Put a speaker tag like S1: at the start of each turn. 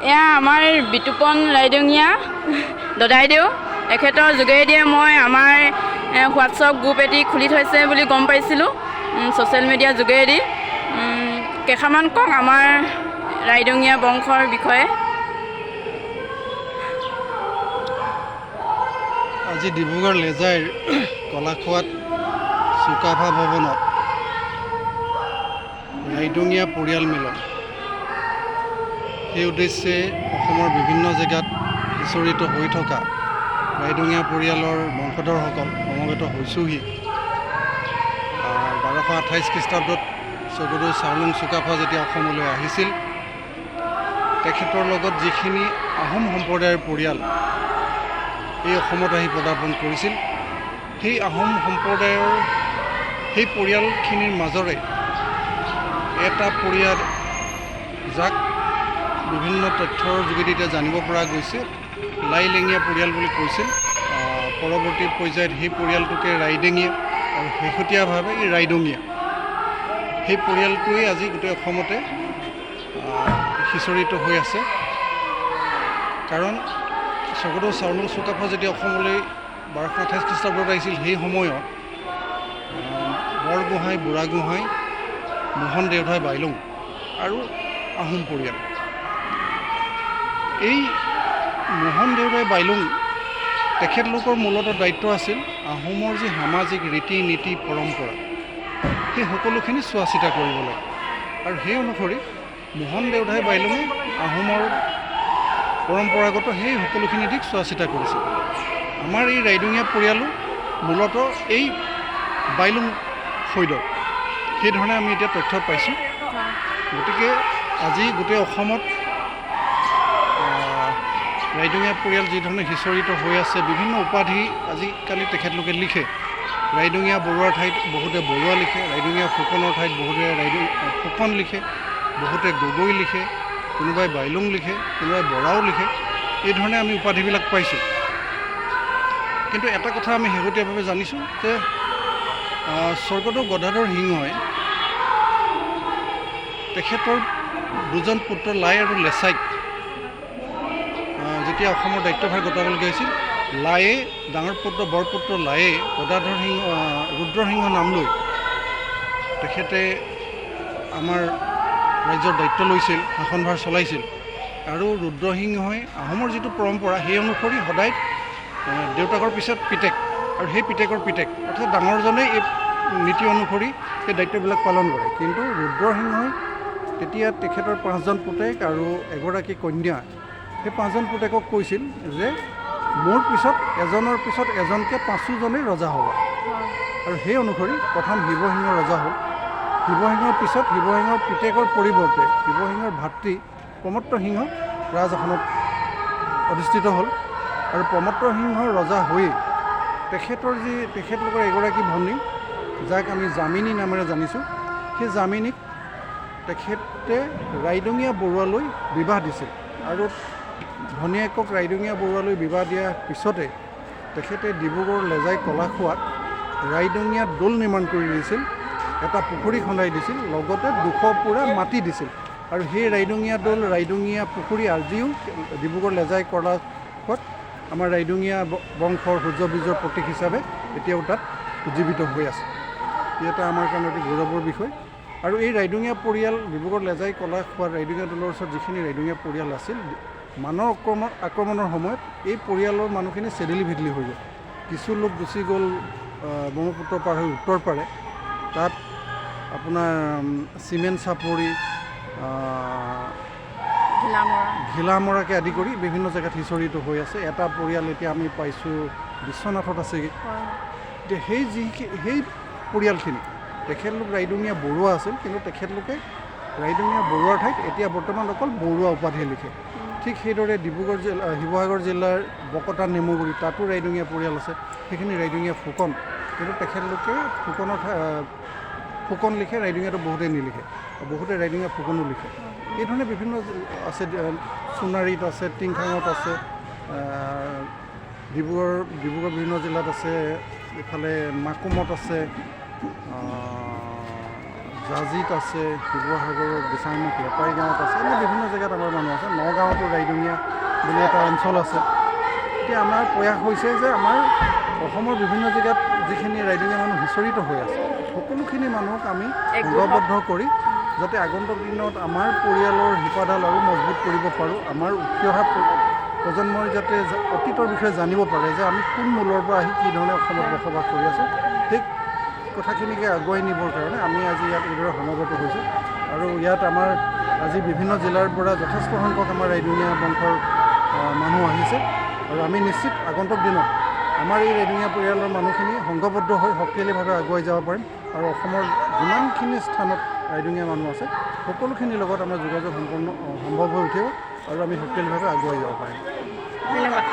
S1: এয়া আমাৰ বিতুপন ৰাইডঙীয়া দদাইদেউ এখেতৰ যোগেদিয়ে মই আমাৰ হোৱাটছআপ গ্ৰুপ এটি খুলি থৈছে বুলি গম পাইছিলোঁ ছ'চিয়েল মিডিয়াৰ যোগেদি কেইষাৰমান কওক আমাৰ ৰাইডঙীয়া বংশৰ বিষয়ে।
S2: আজি ডিব্ৰুগড় লেজাইৰ কলাখোৱাত চুকাফা ভৱনত ৰাইডঙীয়া পৰিয়াল মিলন সেই উদ্দেশ্যে অসমৰ বিভিন্ন জেগাত সিঁচৰিত হৈ থকা ৰাইডঙীয়া পৰিয়ালৰ বংশধৰসকল সমবেত হৈছোহি। 1228 খ্ৰীষ্টাব্দত স্বৰ্গদেউ চাওলুং চুকাফা যেতিয়া অসমলৈ আহিছিল তেখেতৰ লগত যিখিনি আহোম সম্প্ৰদায়ৰ পৰিয়াল এই অসমত আহি পদাৰ্পণ কৰিছিল সেই আহোম সম্প্ৰদায়ৰ সেই পৰিয়ালখিনিৰ মাজৰে এটা পৰিয়াল যাক বিভিন্ন তথ্যৰ যোগেদি এতিয়া জানিব পৰা গৈছে লাইলেঙীয়া পৰিয়াল বুলি কৈছিল। পৰৱৰ্তী পৰ্যায়ত সেই পৰিয়ালটোকে ৰাইডেঙীয়া আৰু শেহতীয়াভাৱে এই ৰাইডঙীয়া সেই পৰিয়ালটোৱে আজি গোটেই অসমতে সিঁচৰিত হৈ আছে। কাৰণ স্বৰ্গদেউ চাওলুং চুকাফা যেতিয়া অসমলৈ 1228 খ্ৰীষ্টাব্দত আহিছিল সেই সময়ত বৰগোহাঁই বুঢ়াগোহাঁই মোহন দেওধাই বাইলুং আৰু আহোম পৰিয়াল এই মোহন দেওধাই বাইলুং তেখেতলোকৰ মূলতঃ দায়িত্ব আছিল আহোমৰ যি সামাজিক ৰীতি নীতি পৰম্পৰা সেই সকলোখিনি চোৱা চিতা কৰিব লাগে আৰু সেই অনুসৰি মোহন দেওধাই বাইলুঙে আহোমৰ পৰম্পৰাগত সেই সকলোখিনি দিশ চোৱা চিতা কৰিছিল। আমাৰ এই ৰাইডঙীয়া পৰিয়ালো মূলতঃ এই বাইলুং ফৈদৰ সেইধৰণে আমি এতিয়া তথ্য পাইছোঁ। গতিকে আজি গোটেই অসমত ৰাইডঙীয়া পৰিয়াল যিধৰণে সিঁচৰিত হৈ আছে বিভিন্ন উপাধি আজিকালি তেখেতলোকে লিখে। ৰাইডঙীয়া বৰুৱাৰ ঠাইত বহুতে বৰুৱা লিখে, ৰাইডঙীয়া ফুকনৰ ঠাইত বহুতে ফুকন লিখে, বহুতে গগৈ লিখে, কোনোবাই বাইলুং লিখে, কোনোবাই বৰাও লিখে। এই ধৰণে আমি উপাধিবিলাক পাইছোঁ। কিন্তু এটা কথা আমি শেহতীয়াভাৱে জানিছোঁ যে স্বৰ্গদেউ গদাধৰ সিংহই তেখেতৰ দুজন পুত্ৰ লাই আৰু লেচাইক যেতিয়া অসমৰ দায়িত্বভাৰ গতাবলগীয়া হৈছিল লায়ে ডাঙৰ পুত্ৰ বৰপুত্ৰ লায়ে গদাধৰ সিংহ ৰুদ্ৰসিংহ নাম লৈ তেখেতে আমাৰ ৰাজ্যৰ দায়িত্ব লৈছিল, শাসনভাৰ চলাইছিল। আৰু ৰুদ্ৰসিংহই আহোমৰ যিটো পৰম্পৰা সেই অনুসৰি সদায় দেউতাকৰ পিছত পিতেক আৰু সেই পিতেকৰ পিতেক অৰ্থাৎ ডাঙৰজনে এই নীতি অনুসৰি সেই দায়িত্ববিলাক পালন কৰে। কিন্তু ৰুদ্ৰসিংহই তেতিয়া তেখেতৰ 5জন পুতেক আৰু এগৰাকী কন্যা সেই 5জন পুতেকক কৈছিল যে মোৰ পিছত এজনৰ পিছত এজনকৈ 5জনেই ৰজা হ'ব। আৰু সেই অনুসৰি প্ৰথম শিৱসিংহ ৰজা হ'ল। শিৱসিংহৰ পিছত শিৱসিংহৰ পিতেকৰ পৰিৱৰ্তে শিৱসিংহৰ ভাতৃ প্ৰমত্ত সিংহ ৰাজআসনত অধিষ্ঠিত হ'ল। আৰু প্ৰমত্ত সিংহ ৰজা হৈ তেখেতলোকৰ এগৰাকী ভনী যাক আমি যামিনী নামেৰে জানিছোঁ সেই যামিনীক তেখেতে ৰাইডঙীয়া বৰুৱালৈ বিবাহ দিছিল। আৰু ভনীয়েকক ৰাইডঙীয়া বৰুৱালৈ বিবাহ দিয়াৰ পিছতে তেখেতে ডিব্ৰুগড় লেজাই কলাখোৱাত ৰাইডঙীয়া দৌল নিৰ্মাণ কৰি দিছিল, এটা পুখুৰী খন্দাই দিছিল, লগতে 200 পোৰা মাটি দিছিল। আৰু সেই ৰাইডঙীয়া দৌল ৰাইডঙীয়া পুখুৰী আজিও ডিব্ৰুগড় লেজাই কলাখোৱাত আমাৰ ৰাইডঙীয়া বংশৰ সূৰ্য বীজৰ প্ৰতীক হিচাপে এতিয়াও তাত উজ্জীৱিত হৈ আছে। ই এটা আমাৰ কাৰণে অতি গৌৰৱৰ বিষয়। আৰু এই ৰাইডঙীয়া পৰিয়াল ডিব্ৰুগড় লেজাই কলাখোৱাত ৰাইডঙীয়া দৌলৰ ওচৰত যিখিনি ৰাইডঙীয়া পৰিয়াল আছিল মানৰ আক্ৰমণৰ সময়ত এই পৰিয়ালৰ মানুহখিনি চেডেলি ভেদেলি হৈ গ'ল। কিছু লোক গুচি গ'ল ব্ৰহ্মপুত্ৰ পাৰ হৈ উত্তৰ পাৰে, তাত আপোনাৰ চিমেণ্ট চাপৰি ঘিলামৰাকে আদি কৰি বিভিন্ন জেগাত সিঁচৰিত হৈ আছে। এটা পৰিয়াল এতিয়া আমি পাইছোঁ বিশ্বনাথত আছেগৈ। এতিয়া সেই পৰিয়ালখিনি তেখেতলোক ৰাইডঙীয়া বৰুৱা আছিল, কিন্তু তেখেতলোকে ৰাইডঙীয়া বৰুৱাৰ ঠাইত এতিয়া বৰ্তমান অকল বৰুৱা উপাধি লিখে। ঠিক সেইদৰে শিৱসাগৰ জিলাৰ বকতা নেমুগুৰি তাতো ৰাইডঙীয়া পৰিয়াল আছে, সেইখিনি ৰাইডঙীয়া ফুকন, কিন্তু তেখেতলোকে ফুকন লিখে, ৰাইডঙীয়াটো বহুতে নিলিখে, বহুতে ৰাইডঙীয়া ফুকনো লিখে। এই ধৰণে বিভিন্ন আছে, সোণাৰীত আছে, টিংখাঙত আছে, ডিব্ৰুগড় বিভিন্ন জিলাত আছে, ইফালে মাকুমত আছে, জাজিত আছে, শিৱসাগৰৰ বিচাৰমুখ লেপাৰী গাঁৱত আছে, এনে বিভিন্ন জেগাত আমাৰ মানুহ আছে। নগাঁৱতো ৰাইডঙীয়া বুলি এটা অঞ্চল আছে। এতিয়া আমাৰ প্ৰয়াস হৈছে যে আমাৰ অসমৰ বিভিন্ন জেগাত যিখিনি ৰাইডঙীয়া মানুহ সিঁচৰিত হৈ আছে, সকলোখিনি মানুহক আমি সংঘবদ্ধ কৰি যাতে আগন্তুক দিনত আমাৰ পৰিয়ালৰ শিপাডাল আৰু মজবুত কৰিব পাৰোঁ, আমাৰ উঠি অহা প্ৰজন্মই যাতে অতীতৰ বিষয়ে জানিব পাৰে যে আমি কোন মূলৰ পৰা আহি কি ধৰণে অসমত বসবাস কৰি আছোঁ, সেই কথাখিনিকে আগুৱাই নিবৰ কাৰণে আমি আজি ইয়াত এইদৰে সমবেত হৈছোঁ। আৰু ইয়াত আমাৰ আজি বিভিন্ন জিলাৰ পৰা যথেষ্ট সংখ্যক আমাৰ ৰাইডঙীয়া বংশৰ মানুহ আহিছে। আৰু আমি নিশ্চিত আগন্তুক দিনত আমাৰ এই ৰাইডঙীয়া পৰিয়ালৰ মানুহখিনি সংঘবদ্ধ হৈ শক্তিশালীভাৱে আগুৱাই যাব পাৰিম আৰু অসমৰ যিমানখিনি স্থানত ৰাইডঙীয়া মানুহ আছে সকলোখিনিৰ লগত আমাৰ যোগাযোগ সম্ভৱ হৈ উঠিব আৰু আমি শক্তিশালীভাৱে আগুৱাই যাব পাৰিম।
S1: ধন্যবাদ।